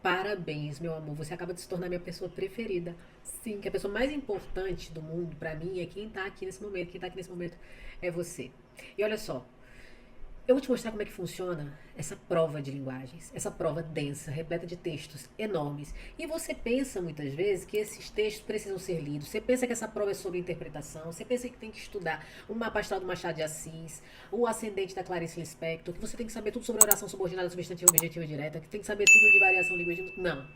parabéns, meu amor. Você acaba de se tornar minha pessoa preferida. Sim, que a pessoa mais importante do mundo pra mim é quem tá aqui nesse momento. Quem tá aqui nesse momento é você. E olha só, eu vou te mostrar como é que funciona essa prova de linguagens, essa prova densa, repleta de textos enormes. E você pensa muitas vezes que esses textos precisam ser lidos. Você pensa que essa prova é sobre interpretação. Você pensa que tem que estudar o mapa astral do Machado de Assis, o ascendente da Clarice Lispector, que você tem que saber tudo sobre oração subordinada, substantiva, objetiva e direta, que tem que saber tudo de variação linguística. Não.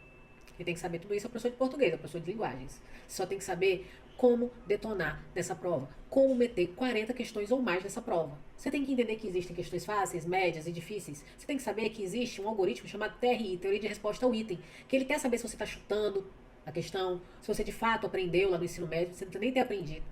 Quem tem que saber tudo isso é o professor de português, é o professor de linguagens. Você só tem que saber como detonar nessa prova, como meter 40 questões ou mais nessa prova. Você tem que entender que existem questões fáceis, médias e difíceis. Você tem que saber que existe um algoritmo chamado TRI, Teoria de Resposta ao Item, que ele quer saber se você está chutando a questão, se você de fato aprendeu lá no ensino médio, você não precisa nem ter aprendido.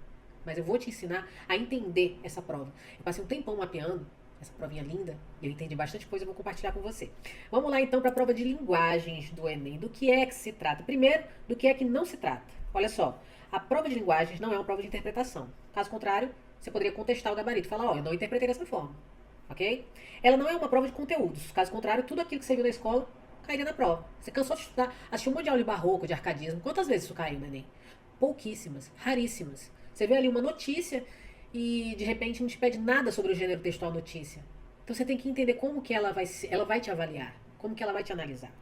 Mas eu vou te ensinar a entender essa prova. Eu passei um tempão mapeando essa provinha linda, e eu entendi bastante coisa, eu vou compartilhar com você. Vamos lá então para a prova de linguagens do Enem. Do que é que se trata? Primeiro, do que é que não se trata. Olha só, a prova de linguagens não é uma prova de interpretação. Caso contrário, você poderia contestar o gabarito e falar, ó, eu não interpretei dessa forma. Ok? Ela não é uma prova de conteúdos. Caso contrário, tudo aquilo que você viu na escola cairia na prova. Você cansou de estudar, assistiu um monte de aula de barroco, de arcadismo. Quantas vezes isso caiu no Enem? Pouquíssimas, raríssimas. Você vê ali uma notícia e de repente não te pede nada sobre o gênero textual notícia. Então você tem que entender como que ela vai te avaliar, como que ela vai te analisar.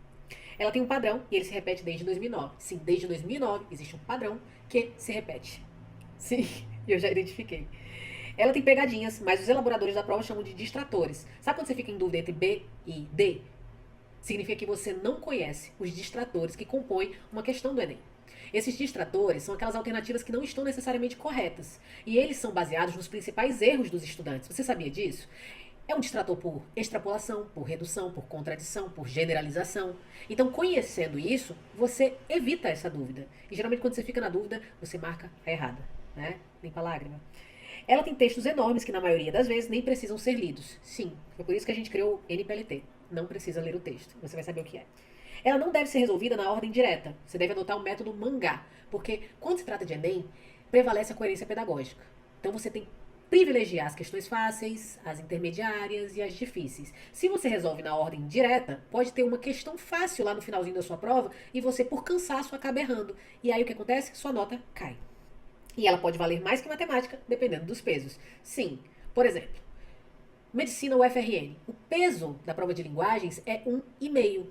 Ela tem um padrão e ele se repete desde 2009. Sim, desde 2009 existe um padrão que se repete. Sim, eu já identifiquei. Ela tem pegadinhas, mas os elaboradores da prova chamam de distratores. Sabe quando você fica em dúvida entre B e D? Significa que você não conhece os distratores que compõem uma questão do Enem. Esses distratores são aquelas alternativas que não estão necessariamente corretas. E eles são baseados nos principais erros dos estudantes. Você sabia disso? É um distrator por extrapolação, por redução, por contradição, por generalização. Então, conhecendo isso, você evita essa dúvida. E geralmente, quando você fica na dúvida, você marca a errada, né? Limpa a lágrima. Ela tem textos enormes que, na maioria das vezes, nem precisam ser lidos. Sim, foi por isso que a gente criou o NPLT. Não precisa ler o texto, você vai saber o que é. Ela não deve ser resolvida na ordem direta. Você deve adotar o método mangá, porque quando se trata de Enem, prevalece a coerência pedagógica. Então você tem que privilegiar as questões fáceis, as intermediárias e as difíceis. Se você resolve na ordem direta, pode ter uma questão fácil lá no finalzinho da sua prova e você, por cansaço, acaba errando. E aí o que acontece? Sua nota cai. E ela pode valer mais que matemática, dependendo dos pesos. Sim, por exemplo, medicina UFRN. O peso da prova de linguagens é 1,5.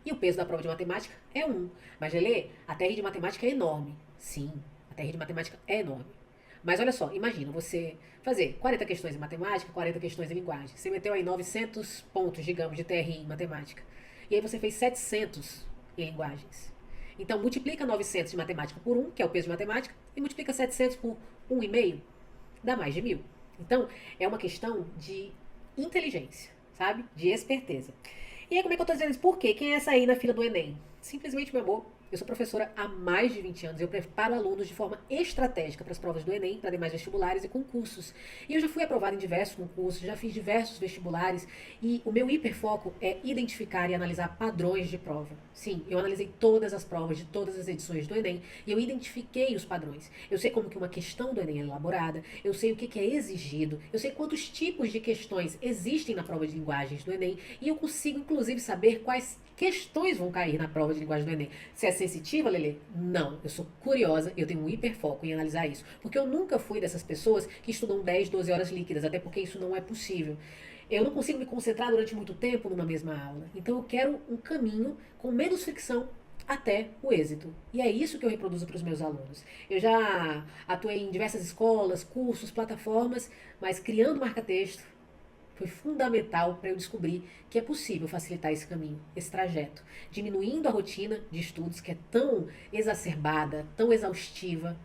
E o peso da prova de matemática é 1. Mas, Lelê, a TR de matemática é enorme. Sim, a TR de matemática é enorme. Mas olha só, imagina você fazer 40 questões em matemática, 40 questões em linguagem. Você meteu aí 900 pontos, digamos, de TRI em matemática. E aí você fez 700 em linguagens. Então, multiplica 900 de matemática por 1, que é o peso de matemática, e multiplica 700 por 1,5, dá mais de 1.000. Então, é uma questão de inteligência, sabe? De esperteza. E aí, como é que eu tô dizendo isso? Por quê? Quem é essa aí na fila do Enem? Simplesmente, meu amor, eu sou professora há mais de 20 anos. Eu preparo alunos de forma estratégica para as provas do Enem, para demais vestibulares e concursos. E eu já fui aprovada em diversos concursos, já fiz diversos vestibulares. E o meu hiperfoco é identificar e analisar padrões de prova. Sim, eu analisei todas as provas de todas as edições do Enem e eu identifiquei os padrões. Eu sei como que uma questão do Enem é elaborada, eu sei o que é exigido, eu sei quantos tipos de questões existem na prova de linguagens do Enem e eu consigo, inclusive, saber quais questões vão cair na prova de linguagem do Enem. Você é sensitiva, Lelê? Não. Eu sou curiosa, eu tenho um hiperfoco em analisar isso. Porque eu nunca fui dessas pessoas que estudam 10, 12 horas líquidas, até porque isso não é possível. Eu não consigo me concentrar durante muito tempo numa mesma aula. Então eu quero um caminho com menos fricção até o êxito. E é isso que eu reproduzo para os meus alunos. Eu já atuei em diversas escolas, cursos, plataformas, mas criando marca-texto, foi fundamental para eu descobrir que é possível facilitar esse caminho, esse trajeto, diminuindo a rotina de estudos que é tão exacerbada, tão exaustiva,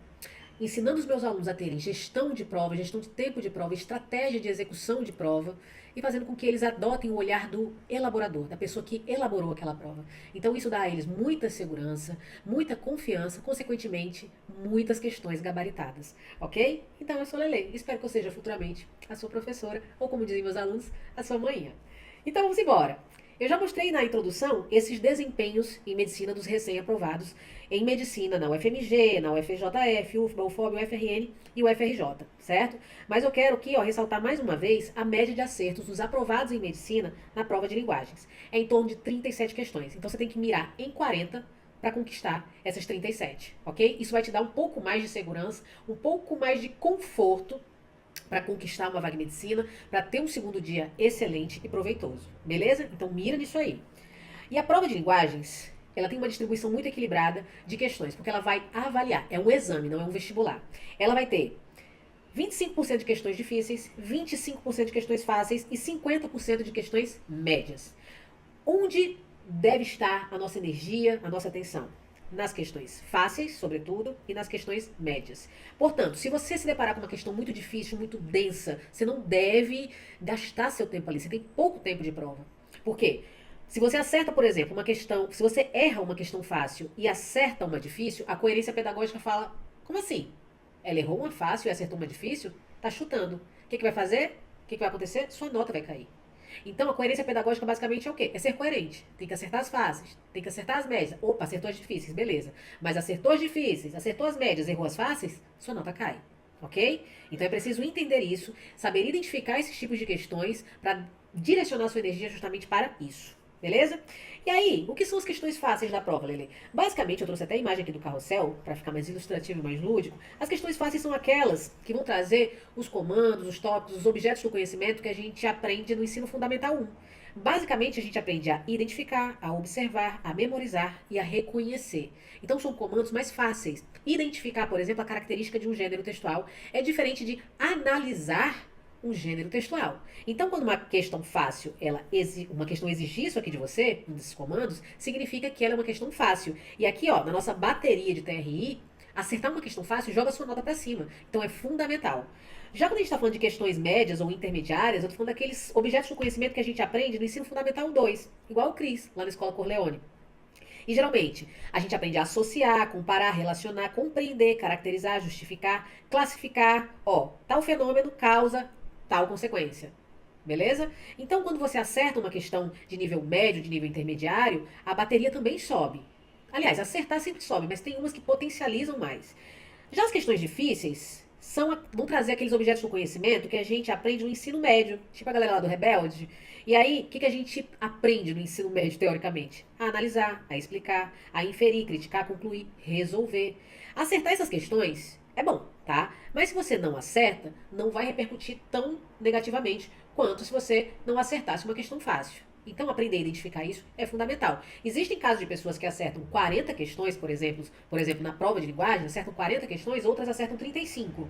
ensinando os meus alunos a terem gestão de prova, gestão de tempo de prova, estratégia de execução de prova e fazendo com que eles adotem o olhar do elaborador, da pessoa que elaborou aquela prova. Então isso dá a eles muita segurança, muita confiança, consequentemente, muitas questões gabaritadas, ok? Então eu sou Lele, espero que eu seja futuramente a sua professora, ou como dizem meus alunos, a sua manhã. Então vamos embora. Eu já mostrei na introdução esses desempenhos em medicina dos recém-aprovados em medicina na UFMG, na UFJF, UFBA, UFOB, UFRN e UFRJ, certo? Mas eu quero aqui, ó, ressaltar mais uma vez a média de acertos dos aprovados em medicina na prova de linguagens. É em torno de 37 questões. Então você tem que mirar em 40 para conquistar essas 37, ok? Isso vai te dar um pouco mais de segurança, um pouco mais de conforto para conquistar uma vaga em medicina, para ter um segundo dia excelente e proveitoso, beleza? Então mira nisso aí. E a prova de linguagens, ela tem uma distribuição muito equilibrada de questões, porque ela vai avaliar, é um exame, não é um vestibular. Ela vai ter 25% de questões difíceis, 25% de questões fáceis e 50% de questões médias. Onde deve estar a nossa energia, a nossa atenção? Nas questões fáceis, sobretudo, e nas questões médias. Portanto, se você se deparar com uma questão muito difícil, muito densa, você não deve gastar seu tempo ali. Você tem pouco tempo de prova. Por quê? Se você acerta, por exemplo, uma questão, se você erra uma questão fácil e acerta uma difícil, a coerência pedagógica fala, como assim? Ela errou uma fácil e acertou uma difícil? Tá chutando. O que vai fazer? O que vai acontecer? Sua nota vai cair. Então, a coerência pedagógica basicamente é o quê? É ser coerente. Tem que acertar as fáceis, tem que acertar as médias. Opa, acertou as difíceis, beleza. Mas acertou as difíceis, acertou as médias, errou as fáceis, sua nota cai. Ok? Então é preciso entender isso, saber identificar esses tipos de questões para direcionar sua energia justamente para isso. Beleza? E aí, o que são as questões fáceis da prova, Lele? Basicamente, eu trouxe até a imagem aqui do carrossel, para ficar mais ilustrativo e mais lúdico. As questões fáceis são aquelas que vão trazer os comandos, os tópicos, os objetos do conhecimento que a gente aprende no ensino fundamental 1. Basicamente, a gente aprende a identificar, a observar, a memorizar e a reconhecer. Então, são comandos mais fáceis. Identificar, por exemplo, a característica de um gênero textual é diferente de analisar um gênero textual. Então, quando uma questão fácil, uma questão exigir isso aqui de você, um desses comandos, significa que ela é uma questão fácil. E aqui, ó, na nossa bateria de TRI, acertar uma questão fácil joga sua nota para cima. Então, é fundamental. Já quando a gente está falando de questões médias ou intermediárias, eu estou falando daqueles objetos do conhecimento que a gente aprende no ensino fundamental 2, igual o Cris, lá na Escola Corleone. E geralmente, a gente aprende a associar, comparar, relacionar, compreender, caracterizar, justificar, classificar. Ó, tal fenômeno causa tal consequência. Beleza? Então, quando você acerta uma questão de nível médio, de nível intermediário, a bateria também sobe. Aliás, acertar sempre sobe, mas tem umas que potencializam mais. Já as questões difíceis vão trazer aqueles objetos do conhecimento que a gente aprende no ensino médio, tipo a galera lá do Rebelde. E aí, o que a gente aprende no ensino médio, teoricamente? A analisar, a explicar, a inferir, criticar, concluir, resolver. Acertar essas questões é bom, tá? Mas se você não acerta, não vai repercutir tão negativamente quanto se você não acertasse uma questão fácil. Então, aprender a identificar isso é fundamental. Existem casos de pessoas que acertam 40 questões, por exemplo, na prova de linguagem, acertam 40 questões, outras acertam 35.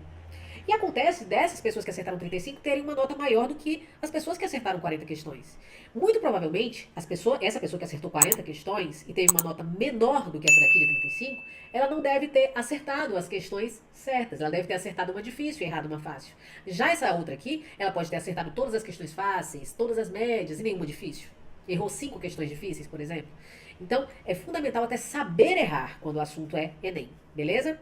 E acontece dessas pessoas que acertaram 35 terem uma nota maior do que as pessoas que acertaram 40 questões. Muito provavelmente, essa pessoa que acertou 40 questões e teve uma nota menor do que essa daqui de 35, ela não deve ter acertado as questões certas. Ela deve ter acertado uma difícil e errado uma fácil. Já essa outra aqui, ela pode ter acertado todas as questões fáceis, todas as médias e nenhuma difícil. Errou 5 questões difíceis, por exemplo. Então, é fundamental até saber errar quando o assunto é Enem, beleza?